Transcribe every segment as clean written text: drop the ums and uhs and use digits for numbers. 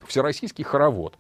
всероссийский хоровод,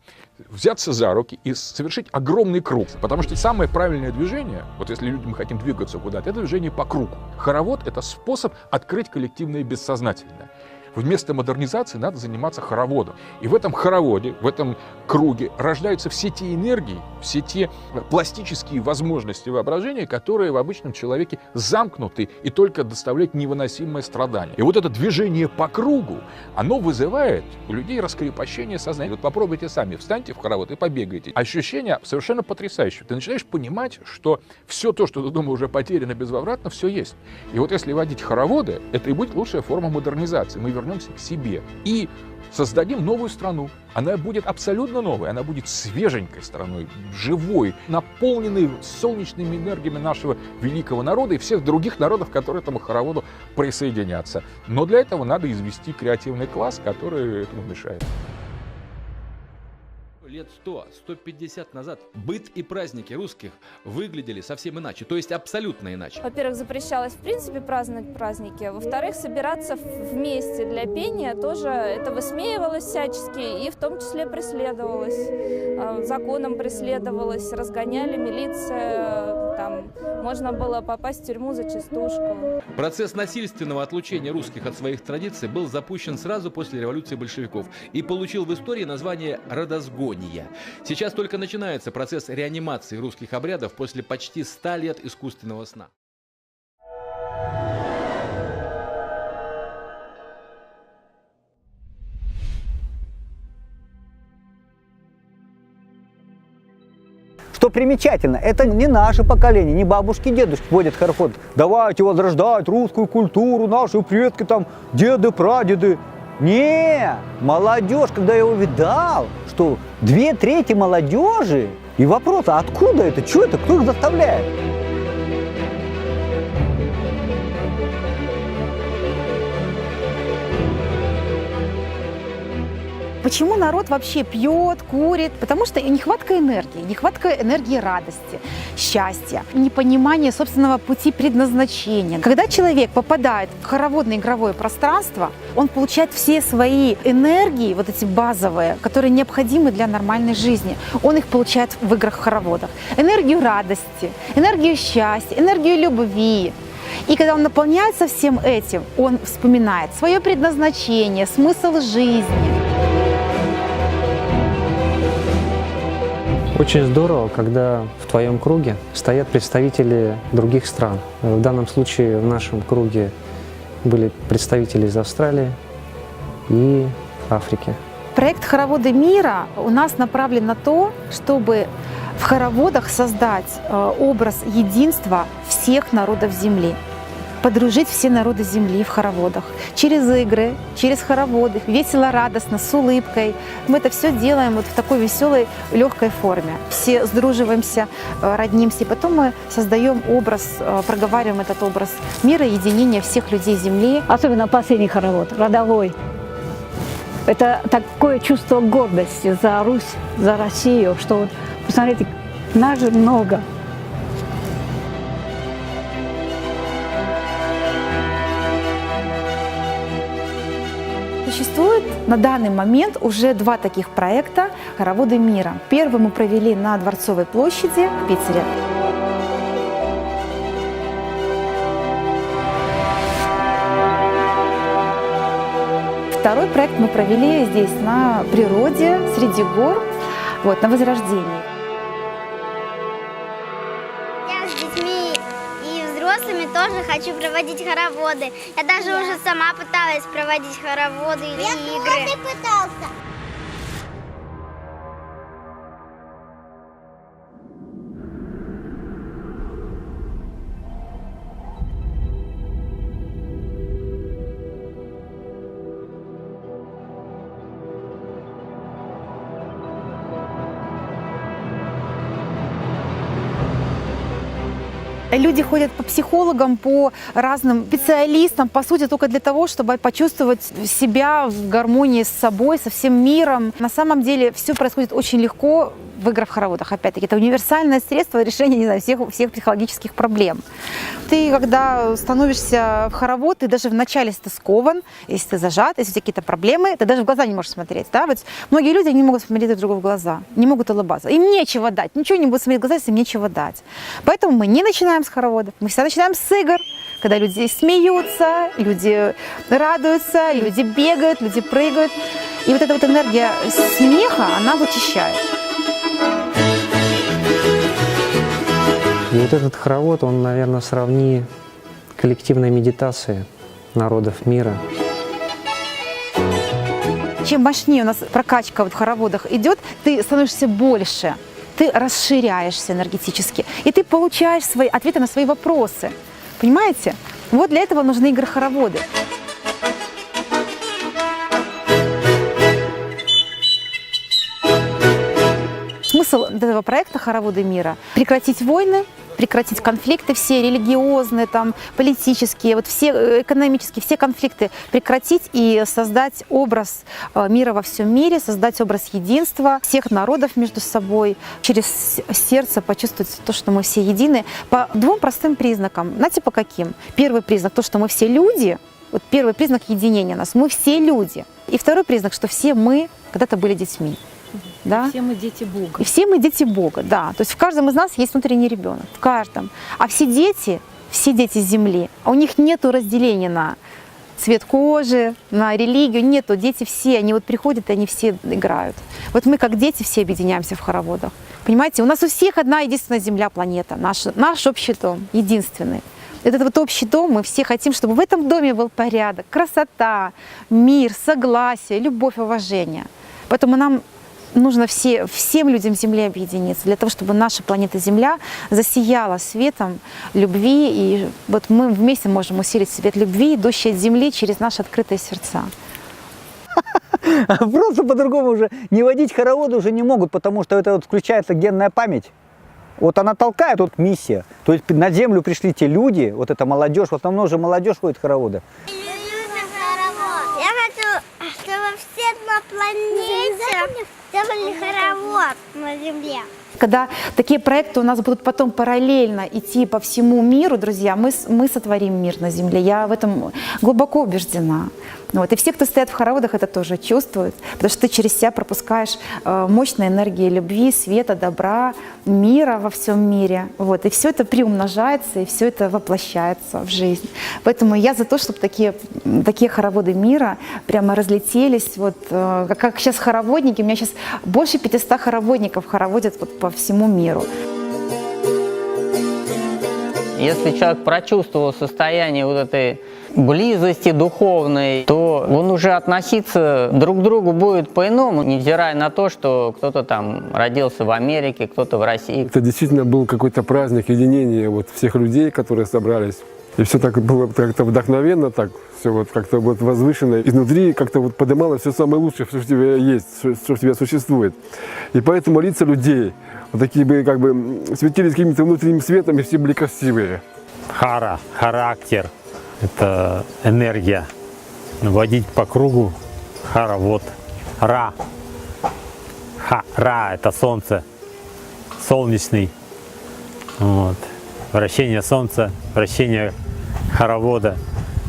взяться за руки и совершить огромный круг. Потому что самое правильное движение, вот если мы хотим двигаться куда-то, это движение по кругу. Хоровод — это способ открыть коллективное бессознательное. Вместо модернизации надо заниматься хороводом. И в этом хороводе, в этом круге рождаются все те энергии, все те пластические возможности воображения, которые в обычном человеке замкнуты и только доставляют невыносимое страдание. И вот это движение по кругу, оно вызывает у людей раскрепощение сознания. Вот попробуйте сами, встаньте в хоровод и побегайте. Ощущение совершенно потрясающее. Ты начинаешь понимать, что все то, что ты думал уже потеряно безвозвратно, все есть. И вот если водить хороводы, это и будет лучшая форма модернизации. Мы вернемся к себе и создадим новую страну. Она будет абсолютно новой, она будет свеженькой страной, живой, наполненной солнечными энергиями нашего великого народа и всех других народов, которые к этому хороводу присоединятся. Но для этого надо извести креативный класс, который этому мешает. Лет 100-150 назад быт и праздники русских выглядели совсем иначе, то есть абсолютно иначе. Во-первых, запрещалось в принципе праздновать праздники. Во-вторых, собираться вместе для пения тоже это высмеивалось всячески и в том числе преследовалось. Законом преследовалось, разгоняли, милиция, там можно было попасть в тюрьму за частушку. Процесс насильственного отлучения русских от своих традиций был запущен сразу после революции большевиков и получил в истории название «родозгония». Сейчас только начинается процесс реанимации русских обрядов после почти 100 лет искусственного сна. Что примечательно, это не наше поколение, не бабушки, дедушки водят хоровод. Давайте возрождать русскую культуру, наши предки там, деды, прадеды. Не, молодежь, когда я увидал, что 2/3 молодежи, и вопрос, а откуда это, что это, кто их заставляет? Почему народ вообще пьет, курит? Потому что нехватка энергии радости, счастья, непонимание собственного пути предназначения. Когда человек попадает в хороводное игровое пространство, он получает все свои энергии, вот эти базовые, которые необходимы для нормальной жизни. Он их получает в играх-хороводах. Энергию радости, энергию счастья, энергию любви. И когда он наполняется всем этим, он вспоминает свое предназначение, смысл жизни. Очень здорово, когда в твоем круге стоят представители других стран. В данном случае в нашем круге были представители из Австралии и Африки. Проект «Хороводы мира» у нас направлен на то, чтобы в хороводах создать образ единства всех народов Земли. Подружить все народы Земли в хороводах. Через игры, через хороводы, весело, радостно, с улыбкой. Мы это все делаем вот в такой веселой, легкой форме. Все сдруживаемся, роднимся, и потом мы создаем образ, проговариваем этот образ мира, единения всех людей Земли. Особенно последний хоровод, родовой. Это такое чувство гордости за Русь, за Россию, что вот, посмотрите, нас же много. Существует на данный момент уже 2 таких проекта «Хороводы мира». Первый мы провели на Дворцовой площади в Питере. Второй проект мы провели здесь, на природе, среди гор, вот, на Возрождении. Я с детьми и взрослыми тоже хочу проводить хороводы. Я даже уже сама пыталась проводить хороводы или игры. Я тоже пытался. Люди ходят по психологам, по разным специалистам, по сути, только для того, чтобы почувствовать себя в гармонии с собой, со всем миром. На самом деле все происходит очень легко, в играх в хороводах, опять-таки, это универсальное средство решения, не знаю, всех психологических проблем. Ты, когда становишься в хоровод, ты даже вначале, если ты скован, если ты зажат, если у тебя какие-то проблемы, ты даже в глаза не можешь смотреть. Да? Вот многие люди не могут смотреть друг другу в глаза, не могут улыбаться. Им нечего дать, ничего не будут смотреть в глаза, если им нечего дать. Поэтому мы не начинаем с хороводов, мы всегда начинаем с игр, когда люди смеются, люди радуются, люди бегают, люди прыгают. И вот эта вот энергия смеха, она вычищает. И вот этот хоровод, он, наверное, сравни коллективной медитации народов мира. Чем мощнее у нас прокачка вот в хороводах идет, ты становишься больше, ты расширяешься энергетически, и ты получаешь свои ответы на свои вопросы. Понимаете? Вот для этого нужны игры-хороводы. Смысл этого проекта «Хороводы мира» — прекратить войны, прекратить конфликты все религиозные, там, политические, вот все экономические, все конфликты прекратить и создать образ мира во всем мире, создать образ единства всех народов между собой, через сердце почувствовать то, что мы все едины, по двум простым признакам. Знаете, по каким? Первый признак — то, что мы все люди, вот первый признак единения нас, мы все люди. И второй признак, что все мы когда-то были детьми. Да? Все мы дети Бога. И все мы дети Бога, да. То есть в каждом из нас есть внутренний ребенок, в каждом. А все дети Земли, у них нету разделения на цвет кожи, на религию, нету. Дети все, они вот приходят, и они все играют. Вот мы как дети все объединяемся в хороводах. Понимаете, у нас у всех одна единственная Земля, планета, наш общий дом, единственный. Этот вот общий дом, мы все хотим, чтобы в этом доме был порядок, красота, мир, согласие, любовь, уважение. Поэтому нам нужно всем людям Земли объединиться, для того, чтобы наша планета Земля засияла светом любви, и вот мы вместе можем усилить свет любви, идущий от Земли через наши открытые сердца. Просто по-другому уже не водить хороводы уже не могут, потому что это вот включается генная память. Вот она толкает, вот миссия. То есть на Землю пришли те люди, вот эта молодежь, в основном же молодежь ходит в хороводы. Я хочу, чтобы все на планете делали хоровод на Земле. Когда такие проекты у нас будут потом параллельно идти по всему миру, друзья, мы сотворим мир на Земле. Я в этом глубоко убеждена. Вот. И все, кто стоят в хороводах, это тоже чувствуют, потому что ты через себя пропускаешь мощные энергии любви, света, добра, мира во всем мире. Вот. И все это приумножается, и все это воплощается в жизнь. Поэтому я за то, чтобы такие хороводы мира прямо разлетелись. Вот, как сейчас хороводники, у меня сейчас больше 500 хороводников хороводят вот по всему миру. Если человек прочувствовал состояние вот этой близости духовной, то он уже относиться друг к другу будет по-иному, невзирая на то, что кто-то там родился в Америке, кто-то в России. Это действительно был какой-то праздник единения вот всех людей, которые собрались. И все так было как-то вдохновенно, так все вот как-то вот возвышенно. Изнутри как-то вот поднималось все самое лучшее, что в тебе есть, что в тебе существует. И поэтому лица людей вот такие бы как бы светились каким-то внутренним светом, и все были красивые. Хара, характер, это энергия. Водить по кругу, хоровод. Ра, ра, это солнце, солнечный. Вот. Вращение солнца, вращение хоровода.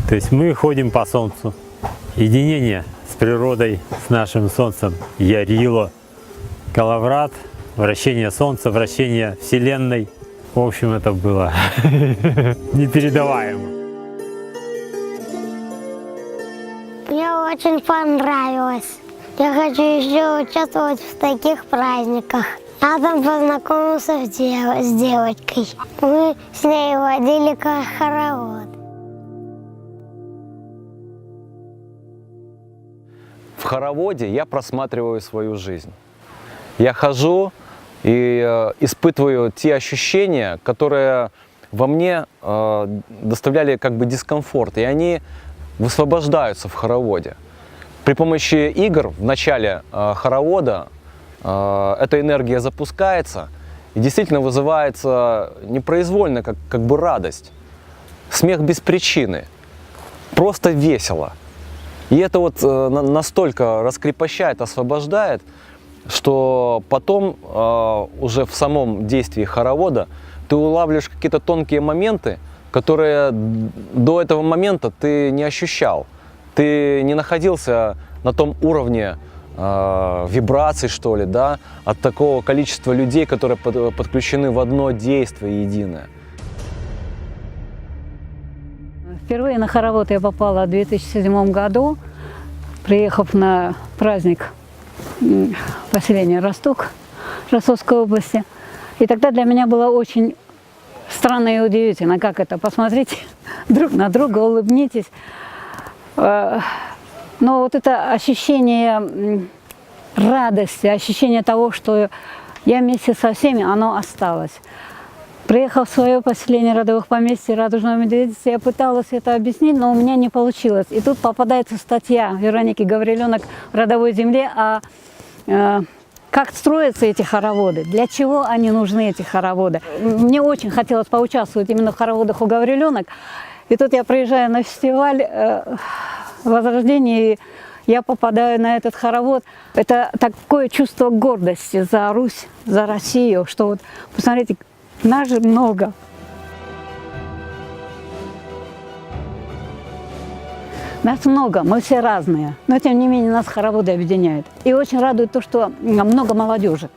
То есть мы ходим по солнцу. Единение с природой, с нашим солнцем. Ярило, Калаврат, вращение солнца, вращение вселенной. В общем, это было непередаваемо. Мне очень понравилось. Я хочу еще участвовать в таких праздниках. Я там познакомился с девочкой. Мы с ней водили хоровод. В хороводе я просматриваю свою жизнь. Я хожу и испытываю те ощущения, которые во мне доставляли как бы дискомфорт, и они высвобождаются в хороводе. При помощи игр в начале хоровода эта энергия запускается и действительно вызывается непроизвольно, как бы радость. Смех без причины. Просто весело. И это вот настолько раскрепощает, освобождает. что потом уже в самом действии хоровода ты улавливаешь какие-то тонкие моменты, которые до этого момента ты не ощущал. Ты не находился на том уровне вибраций, что ли, да, от такого количества людей, которые подключены в одно действие единое. Впервые на хоровод я попала в 2007 году, приехав на праздник поселения Росток Ростовской области. И тогда для меня было очень странно и удивительно, как это. Посмотрите друг на друга, улыбнитесь. Но вот это ощущение радости, ощущение того, что я вместе со всеми, оно осталось. Приехав в свое поселение родовых поместьй Радужного Медведицы, я пыталась это объяснить, но у меня не получилось. И тут попадается статья Вероники Гавриленок в «Родовой земле» о как строятся эти хороводы, для чего они нужны, эти хороводы. Мне очень хотелось поучаствовать именно в хороводах у Гавриленок. И тут я приезжаю на фестиваль Возрождения, и я попадаю на этот хоровод. Это такое чувство гордости за Русь, за Россию, что вот, посмотрите, нас же много. Нас много, мы все разные, но тем не менее нас хороводы объединяют. И очень радует то, что много молодежи.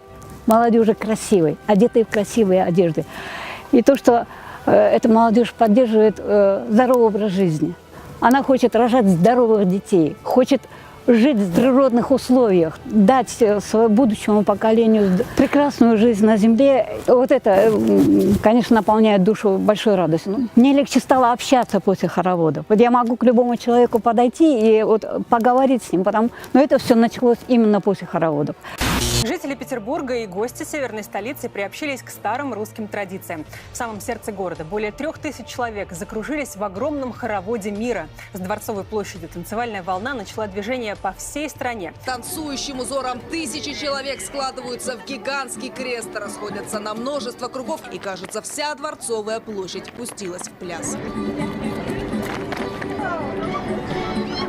Молодежи красивой, одетой в красивые одежды. И то, что эта молодежь поддерживает здоровый образ жизни. Она хочет рожать здоровых детей, хочет жить в природных условиях, дать своему будущему поколению прекрасную жизнь на земле. Вот это, конечно, наполняет душу большой радостью. Мне легче стало общаться после хоровода. Вот я могу к любому человеку подойти и вот поговорить с ним, но это все началось именно после хороводов. Жители Петербурга и гости северной столицы приобщились к старым русским традициям. В самом сердце города более 3000 человек закружились в огромном хороводе мира. С Дворцовой площади танцевальная волна начала движение по всей стране. Танцующим узором тысячи человек складываются в гигантский крест, расходятся на множество кругов, и, кажется, вся Дворцовая площадь пустилась в пляс.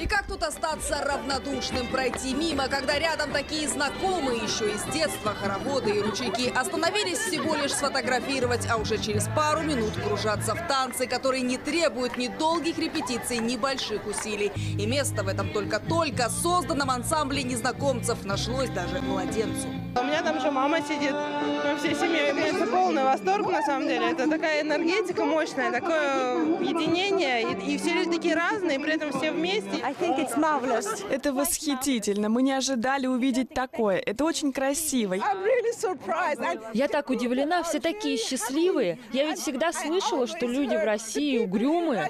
И как тут остаться равнодушным, пройти мимо, когда рядом такие знакомые еще из детства хороводы и ручейки остановились всего лишь сфотографировать, а уже через пару минут кружатся в танцы, которые не требуют ни долгих репетиций, ни больших усилий. И место в этом только-только созданном ансамбле незнакомцев нашлось даже младенцу. У меня там еще мама сидит, мы всей семьей, конечно, полный восторг на самом деле. Это такая энергетика мощная, такое единение, и все люди такие разные, при этом все вместе. Это восхитительно, мы не ожидали увидеть такое, это очень красиво. Я так удивлена, все такие счастливые. Я ведь всегда слышала, что люди в России угрюмые.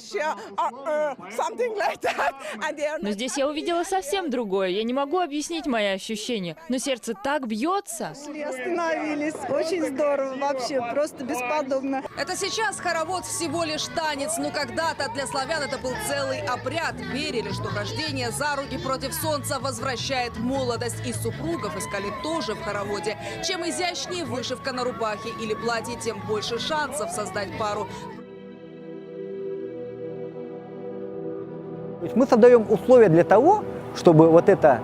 Но здесь я увидела совсем другое. Я не могу объяснить мои ощущения, но сердце так бьется. Остановились, очень здорово вообще, просто бесподобно. Это сейчас хоровод всего лишь танец, но когда-то для славян это был целый обряд. Верили, что хождение за руки против солнца возвращает молодость, и супругов искали тоже в хороводе. Чем изящнее вышивка на рубахе или платье, тем больше шансов создать пару. Мы создаем условия для того, чтобы вот эта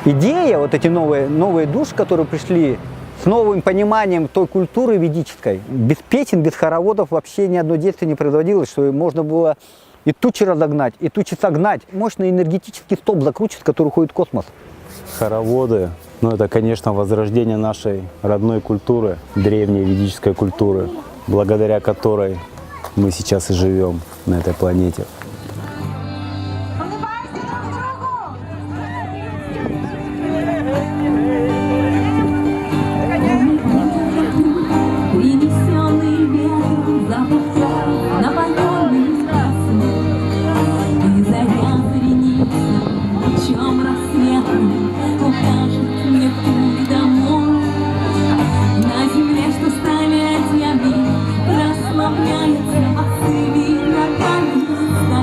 идея, вот эти новые души, которые пришли с новым пониманием той культуры ведической, без песен, без хороводов вообще ни одно действие не производилось, что можно было и тучи разогнать, и тучи согнать. Мощный энергетический столб закручивает, который уходит в космос. Хороводы, это, конечно, возрождение нашей родной культуры, древней ведической культуры, благодаря которой мы сейчас и живем на этой планете. Расслабляется, а ты на камень.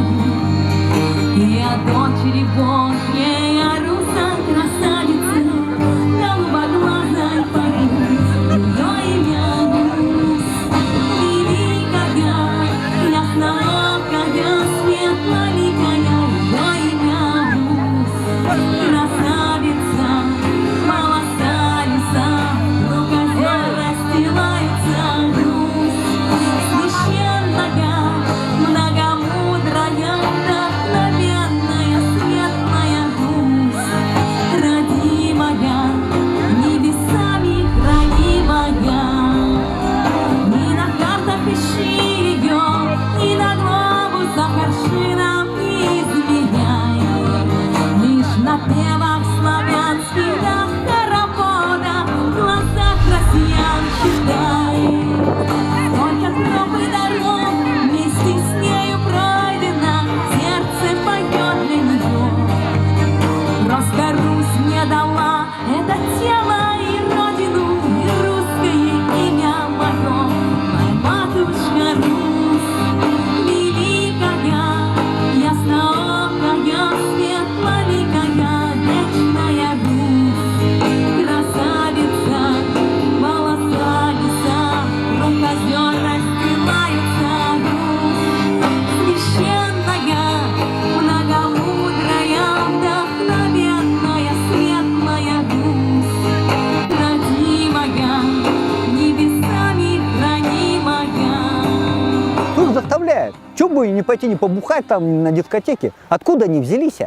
не пойти, не побухать там на дискотеке? Откуда они взялись?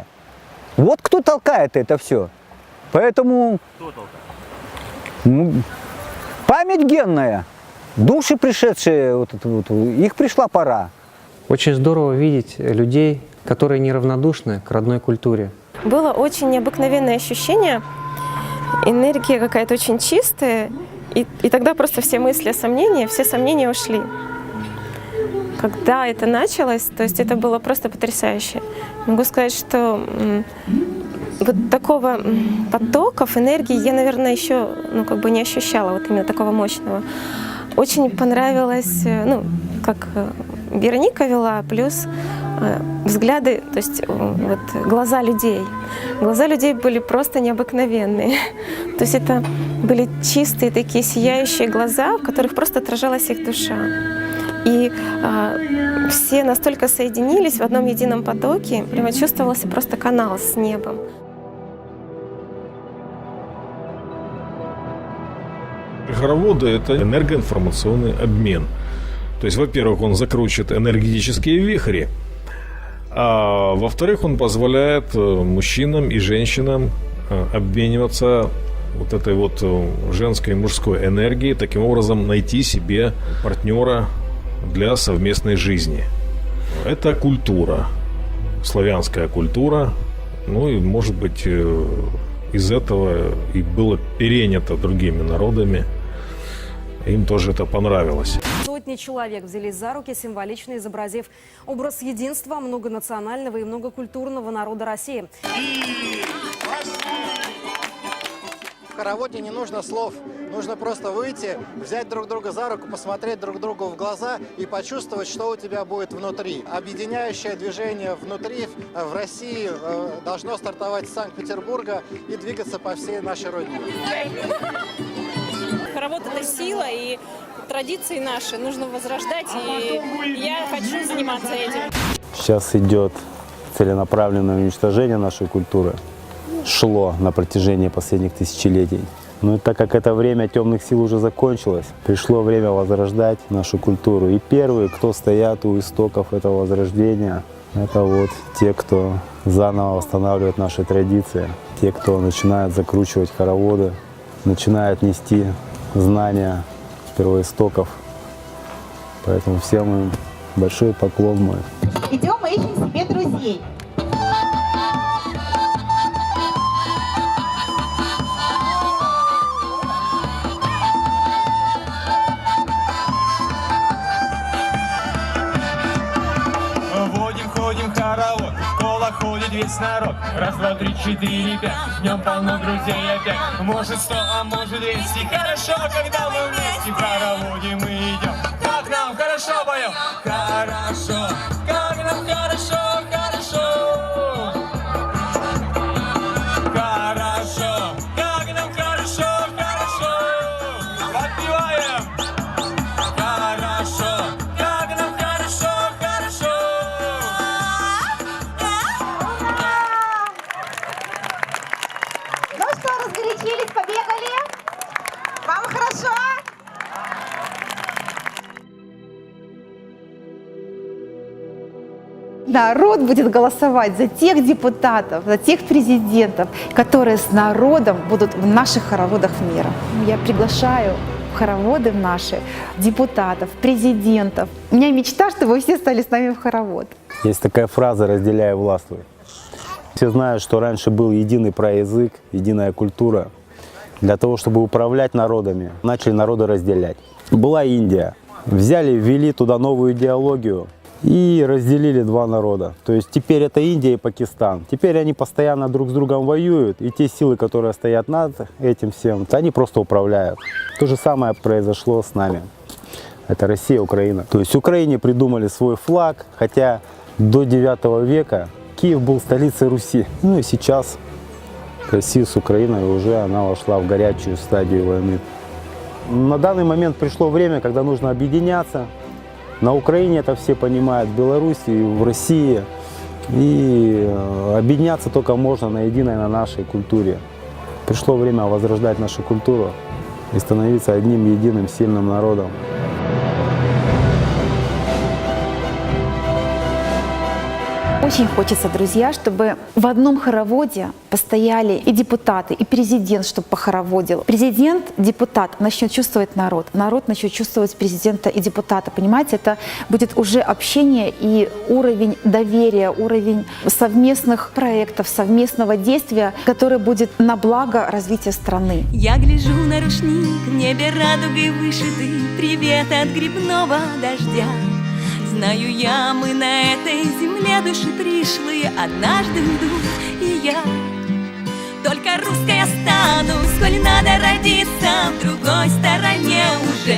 Вот кто толкает это все. Поэтому память генная. Души пришедшие, их пришла пора. Очень здорово видеть людей, которые неравнодушны к родной культуре. Было очень необыкновенное ощущение, энергия какая-то очень чистая, и тогда просто все мысли о сомнении, все сомнения ушли. Когда это началось, то есть это было просто потрясающе. Могу сказать, что вот такого потоков энергии я, наверное, еще не ощущала, вот именно такого мощного. Очень понравилось, как Вероника вела, плюс взгляды, то есть вот глаза людей. Глаза людей были просто необыкновенные. То есть это были чистые такие сияющие глаза, в которых просто отражалась их душа. И все настолько соединились в одном едином потоке, прямо чувствовался просто канал с небом. Хороводы — это энергоинформационный обмен. То есть, во-первых, он закручивает энергетические вихри, а во-вторых, он позволяет мужчинам и женщинам обмениваться вот этой вот женской и мужской энергией, таким образом найти себе партнера для совместной жизни. Это культура, славянская культура, и, может быть, из этого и было перенято другими народами. Им тоже это понравилось. Сотни человек взялись за руки, символично изобразив образ единства многонационального и многокультурного народа России. В хороводе не нужно слов, нужно просто выйти, взять друг друга за руку, посмотреть друг другу в глаза и почувствовать, что у тебя будет внутри. Объединяющее движение внутри в России должно стартовать с Санкт-Петербурга и двигаться по всей нашей родине. Хоровод — это сила, и традиции наши нужно возрождать, и я хочу заниматься этим. Сейчас идет целенаправленное уничтожение нашей культуры. Шло на протяжении последних тысячелетий. Но так как это время темных сил уже закончилось, пришло время возрождать нашу культуру. И первые, кто стоят у истоков этого возрождения, это вот те, кто заново восстанавливает наши традиции, те, кто начинает закручивать хороводы, начинает нести знания первоистоков. Поэтому всем им большой поклон мой. Идем и ищем себе друзей. Ходим хоровод, кола ходит весь народ. Раз, два, три, четыре, пять, днем полно друзей опять. Может 100, а может 200. Хорошо, когда мы вместе в хороводе мы идем. Как нам хорошо поем, хорошо, как нам хорошо, хорошо. Хорошо, как нам хорошо, хорошо. Подпеваем. Хорошо, как нам хорошо, хорошо. Ну что, разгорячились, побегали? Вам хорошо? Народ будет голосовать за тех депутатов, за тех президентов, которые с народом будут в наших хороводах мира. Я приглашаю в хороводы наши депутатов, президентов. У меня мечта, чтобы вы все стали с нами в хоровод. Есть такая фраза «разделяй и властвуй». Все знают, что раньше был единый праязык, единая культура. Для того, чтобы управлять народами, начали народы разделять. Была Индия. Взяли, ввели туда новую идеологию и разделили два народа. То есть теперь это Индия и Пакистан. Теперь они постоянно друг с другом воюют, и те силы, которые стоят над этим всем, они просто управляют. То же самое произошло с нами. Это Россия, Украина. То есть Украине придумали свой флаг, хотя до 9 века Киев был столицей Руси. Ну и сейчас Россия с Украиной уже она вошла в горячую стадию войны. На данный момент пришло время, когда нужно объединяться. На Украине это все понимают, в Беларуси, в России. И объединяться только можно на единой, на нашей культуре. Пришло время возрождать нашу культуру и становиться одним единым сильным народом. Очень хочется, друзья, чтобы в одном хороводе постояли и депутаты, и президент, чтобы похороводил. Президент, депутат начнет чувствовать народ, народ начнет чувствовать президента и депутата. Понимаете, это будет уже общение и уровень доверия, уровень совместных проектов, совместного действия, который будет на благо развития страны. Я гляжу на рушник, в небе радугой вышитый, привет от грибного дождя. Знаю я, мы на этой земле души пришлые однажды уйдут, и я только русской останусь, коль надо родиться в другой стороне уже.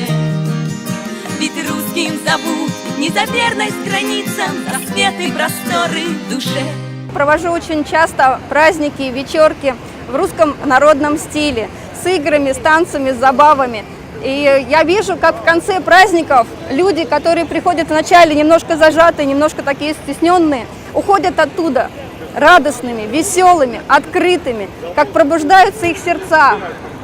Ведь русским зовут не за верность границам, за свет и просторы в душе. Провожу очень часто праздники, вечерки в русском народном стиле, с играми, с танцами, с забавами. И я вижу, как в конце праздников люди, которые приходят вначале немножко зажатые, немножко такие стесненные, уходят оттуда радостными, веселыми, открытыми, как пробуждаются их сердца,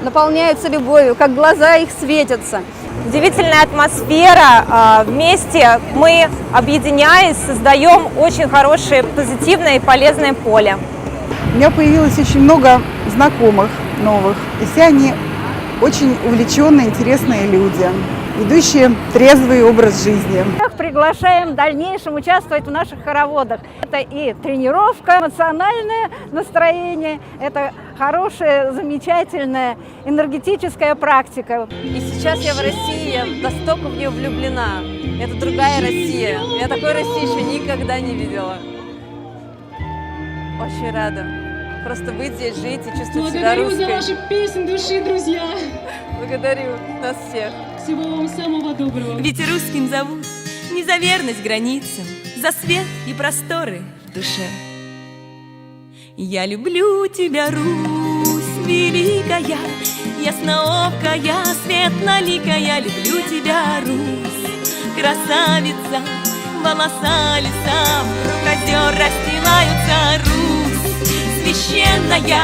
наполняются любовью, как глаза их светятся. Удивительная атмосфера. Вместе мы, объединяясь, создаем очень хорошее, позитивное и полезное поле. У меня появилось очень много знакомых новых, и все они очень увлеченные, интересные люди, ведущие трезвый образ жизни. Всех приглашаем в дальнейшем участвовать в наших хороводах. Это и тренировка, эмоциональное настроение, это хорошая, замечательная энергетическая практика. И сейчас я в России, я настолько в нее влюблена. Это другая Россия. Я такой России еще никогда не видела. Очень рада. Просто быть здесь, жить и чувствовать себя русской. Благодарю за ваши песни души, друзья. Благодарю нас всех. Всего вам самого доброго. Ведь русским зовут не за верность границам, за свет и просторы в душе. Я люблю тебя, Русь великая, ясноокая, светлоликая. Люблю тебя, Русь, красавица, волоса леса, озер расстилаются, Русь священная,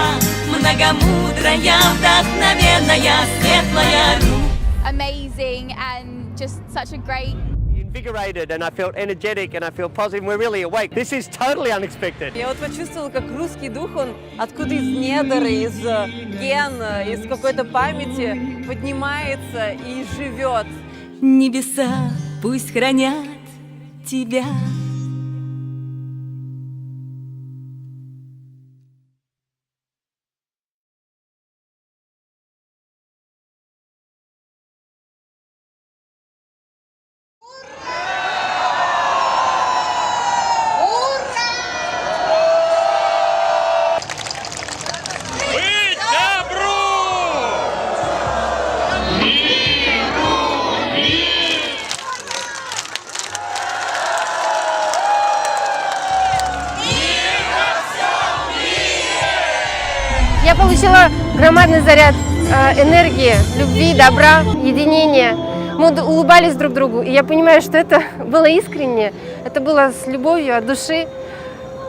многомудрая, вдохновенная, светлая Русь. Amazing and just such a great. Invigorated, and I felt energetic, and I feel positive. We're really awake. This is totally unexpected. Я вот почувствовала, как русский дух, он откуда из недр, из ген, из какой-то памяти поднимается и живет. Небеса пусть хранят тебя. Я получила громадный заряд энергии, любви, добра, единения. Мы улыбались друг другу, и я понимаю, что это было искренне, это было с любовью от души.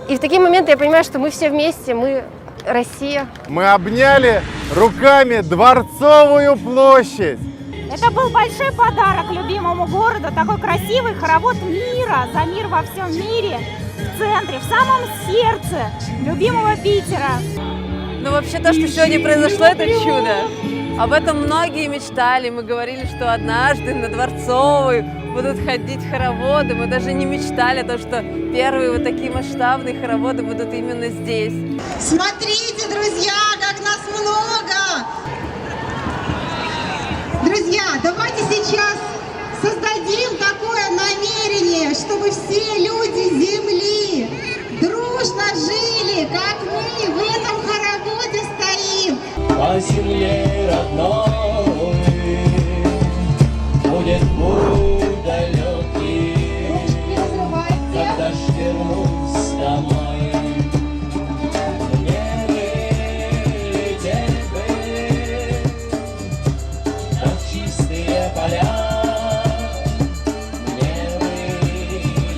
И в такие моменты я понимаю, что мы все вместе, мы Россия. Мы обняли руками Дворцовую площадь. Это был большой подарок любимому городу, такой красивый хоровод мира, за мир во всем мире, в центре, в самом сердце любимого Питера. Ну вообще то, что сегодня произошло, это чудо. Об этом многие мечтали. Мы говорили, что однажды на Дворцовой будут ходить хороводы. Мы даже не мечтали, то, что первые вот такие масштабные хороводы будут именно здесь. Смотрите, друзья, как нас много! Друзья, давайте сейчас создадим такое намерение, чтобы все люди Земли дружно жили, как мы в этом хороводе стоим. По земле родной будет путь далекий, когда ж вернусь домой. Мне бы лететь бы в чистые поля, мне бы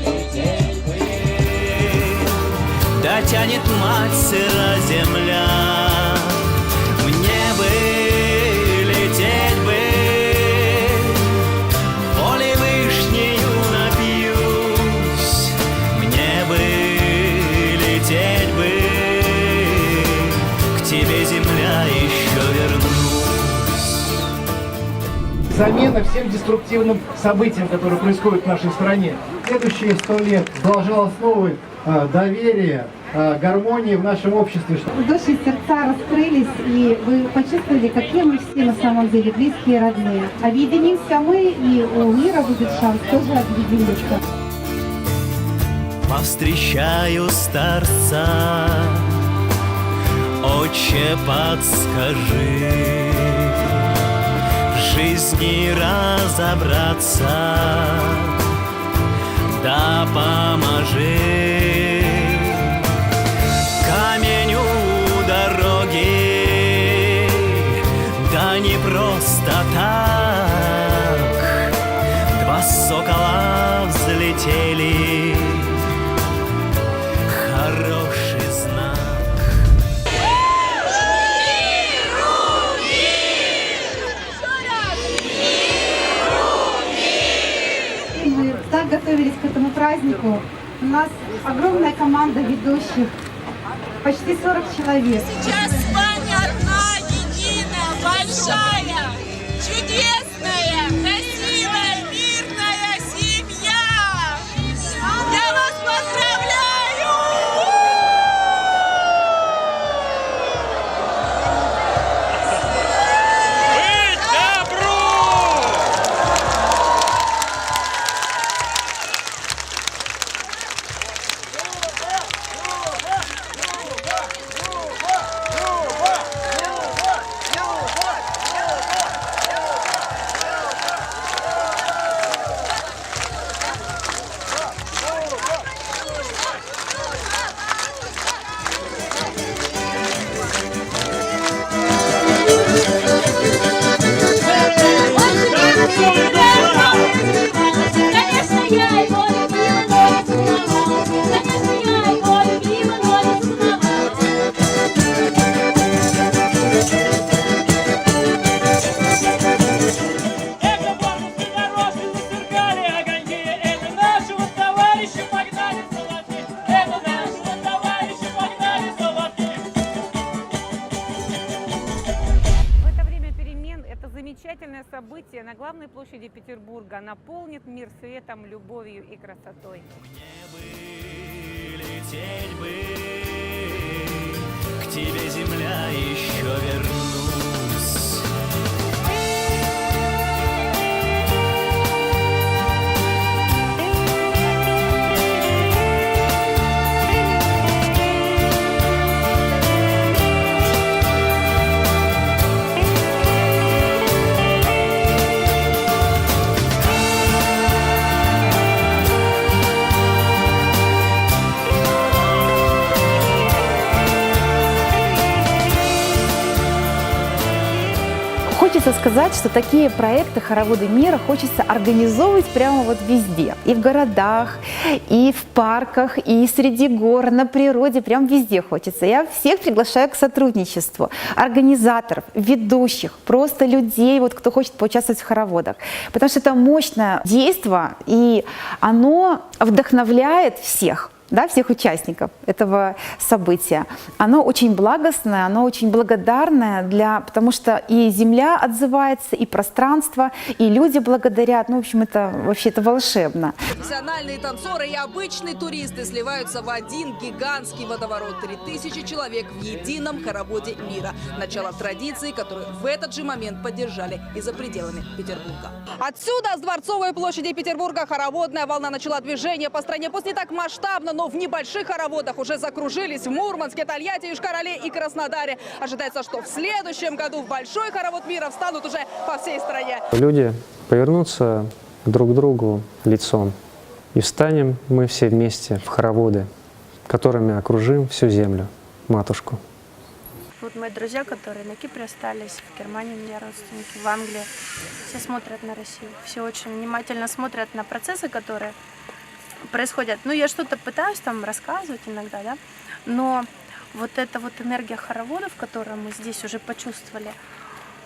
лететь бы. Дотянет мать сыра земля, мне бы лететь бы, воли вышнею напьюсь, мне бы замена всем деструктивным событиям, которые происходят в нашей стране. Следующие 100 лет заложил основы доверия, гармонии в нашем обществе. Души и сердца раскрылись, и вы почувствовали, какие мы все на самом деле близкие и родные. Объединимся мы, и у мира будет шанс тоже объединиться. Повстречаю старца, отче, подскажи, в жизни разобраться, да поможи. Камень у дороги, да не просто так. Два сокола взлетели, хороший знак. Мы так готовились к этому празднику. У нас огромная команда ведущих, почти 40 человек. Сейчас с вами одна, единая, большая, чудесная, красивая, мирная семья. Я вас поздравляю! Быть добру! Замечательное событие на главной площади Петербурга наполнит мир светом, любовью и красотой. Лететь бы, к тебе, земля, еще вернусь. Хочется сказать, что такие проекты «Хороводы мира» хочется организовывать прямо вот везде. И в городах, и в парках, и среди гор, на природе, прям везде хочется. Я всех приглашаю к сотрудничеству. Организаторов, ведущих, просто людей, вот, кто хочет поучаствовать в хороводах. Потому что это мощное действие, и оно вдохновляет всех. Да, всех участников этого события. Оно очень благостное, оно очень благодарное, потому что и земля отзывается, и пространство, и люди благодарят. Ну, в общем, это вообще-то волшебно. Профессиональные танцоры и обычные туристы сливаются в один гигантский водоворот. 3000 человек в едином хороводе мира. Начало традиции, которую в этот же момент поддержали и за пределами Петербурга. Отсюда, с Дворцовой площади Петербурга, хороводная волна начала движение по стране. Пусть не так масштабно, но в небольших хороводах уже закружились в Мурманске, Тольятти, Йошкар-Оле и Краснодаре. Ожидается, что в следующем году в большой хоровод мира встанут уже по всей стране. Люди повернутся друг к другу лицом, и встанем мы все вместе в хороводы, которыми окружим всю землю, матушку. Вот мои друзья, которые на Кипре остались, в Германии у меня родственники, в Англии, все смотрят на Россию, все очень внимательно смотрят на процессы, которые происходят. Ну, я что-то пытаюсь там рассказывать иногда, да, но вот эта вот энергия хороводов, которую мы здесь уже почувствовали,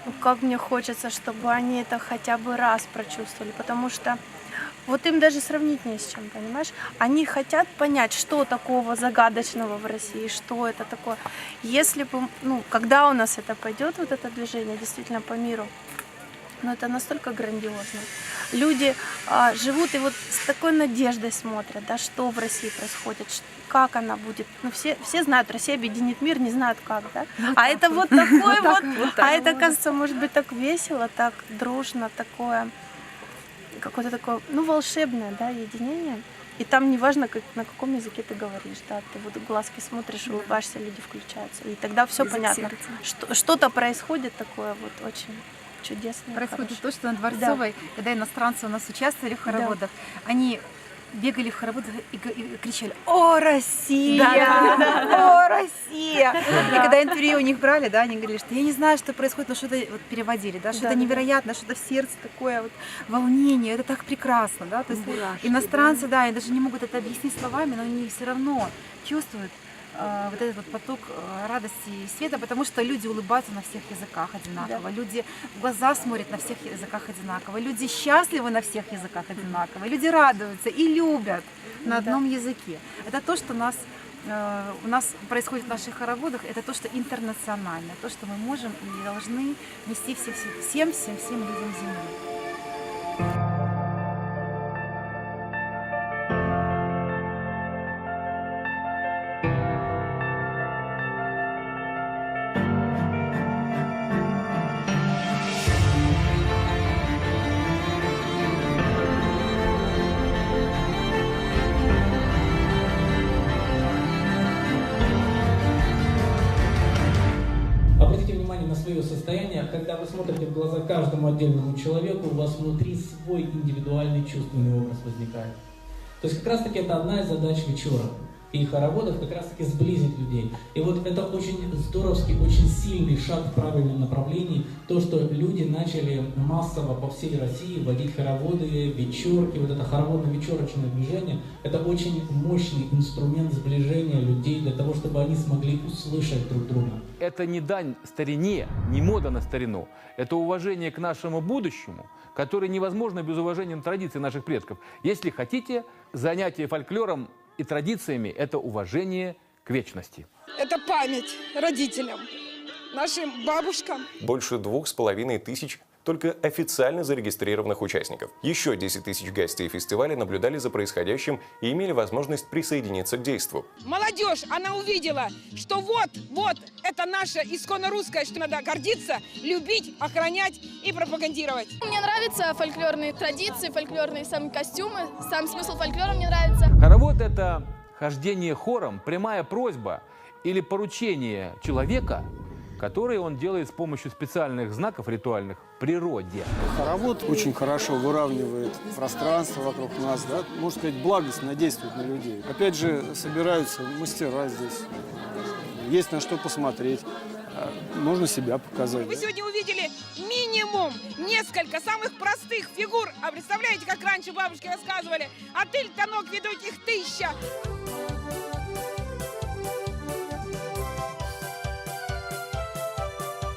ну, как мне хочется, чтобы они это хотя бы раз прочувствовали, потому что вот им даже сравнить не с чем, понимаешь? Они хотят понять, что такого загадочного в России, что это такое. Если бы, ну, когда у нас это пойдет, вот это движение действительно по миру, но это настолько грандиозно. Люди живут и вот с такой надеждой смотрят, да, что в России происходит, как она будет. Ну, все знают, Россия объединит мир, не знают как, да. А это вот такое вот, а это, оказывается, может быть так весело, так дружно, такое, какое-то такое, ну, волшебное, да, единение. И там неважно, на каком языке ты говоришь, да, ты вот в глазки смотришь, улыбаешься, люди включаются. И тогда все понятно. Что-то происходит такое вот очень чудесное. Происходит то, что на Дворцовой, когда иностранцы у нас участвовали в хороводах, они бегали в хороводах и кричали: «О, Россия! О, Россия!» И когда интервью у них брали, да, они говорили, что я не знаю, что происходит, но что-то вот переводили, да, что-то невероятное, что-то в сердце такое вот волнение, это так прекрасно, да, то есть иностранцы, да, они даже не могут это объяснить словами, но они все равно чувствуют вот этот вот поток радости и света, потому что люди улыбаются на всех языках одинаково, люди в глаза смотрят на всех языках одинаково, люди счастливы на всех языках одинаково, люди радуются и любят на одном языке. Это то, что у нас происходит в наших хороводах, это то, что интернационально, то, что мы можем и должны нести всем людям Земли. Обратите внимание на свое состояние, когда вы смотрите в глаза каждому отдельному человеку, у вас внутри свой индивидуальный чувственный образ возникает. То есть как раз таки это одна из задач вечера и хороводов, как раз таки сблизить людей. И вот это очень здоровский, очень сильный шаг в правильном направлении, то, что люди начали массово по всей России вводить хороводы, вечерки, вот это хороводно-вечерочное движение, это очень мощный инструмент сближения людей для того, чтобы они смогли услышать друг друга. Это не дань старине, не мода на старину. Это уважение к нашему будущему, которое невозможно без уважения традиций наших предков. Если хотите, занятие фольклором и традициями – это уважение к вечности. Это память родителям, нашим бабушкам. Больше 2500 только официально зарегистрированных участников. Еще 10 000 гостей фестиваля наблюдали за происходящим и имели возможность присоединиться к действу. Молодежь, она увидела, что вот, это наше исконно русское, что надо гордиться, любить, охранять и пропагандировать. Мне нравятся фольклорные традиции, фольклорные сами костюмы, сам смысл фольклора мне нравится. Хоровод – это хождение хором, прямая просьба или поручение человека, которые он делает с помощью специальных знаков ритуальных природе. Хоровод очень хорошо выравнивает пространство вокруг нас, да? Можно сказать, благостно действует на людей. Опять же, собираются мастера здесь, есть на что посмотреть, можно себя показать. Вы сегодня увидели минимум несколько самых простых фигур. А представляете, как раньше бабушки рассказывали, а тыль, танок, ведут их 1000.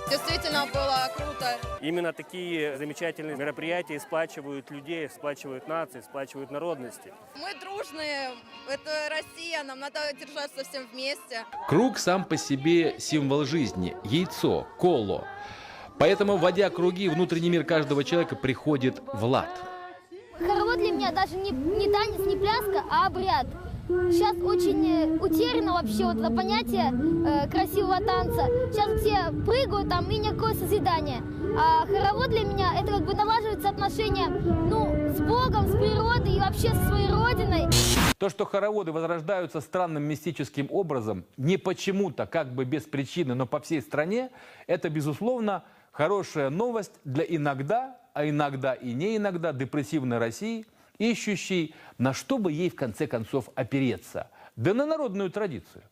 Действительно было круто. Именно такие замечательные мероприятия сплачивают людей, сплачивают нации, сплачивают народности. Мы дружные, это Россия, нам надо держаться всем вместе. Круг сам по себе символ жизни, яйцо, коло. Поэтому, вводя круги, внутренний мир каждого человека приходит в лад. Хоровод для меня даже не танец, не пляска, а обряд. Сейчас очень утеряно вообще вот это понятие красивого танца. Сейчас все прыгают, там и никакое созидание. А хоровод для меня это как бы налаживаются отношения, с Богом, с природой и вообще со своей родиной. То, что хороводы возрождаются странным мистическим образом, не почему-то, как бы без причины, но по всей стране, это, безусловно, хорошая новость для иногда, а иногда и не иногда депрессивной России, ищущей, на что бы ей в конце концов опереться. Да на народную традицию.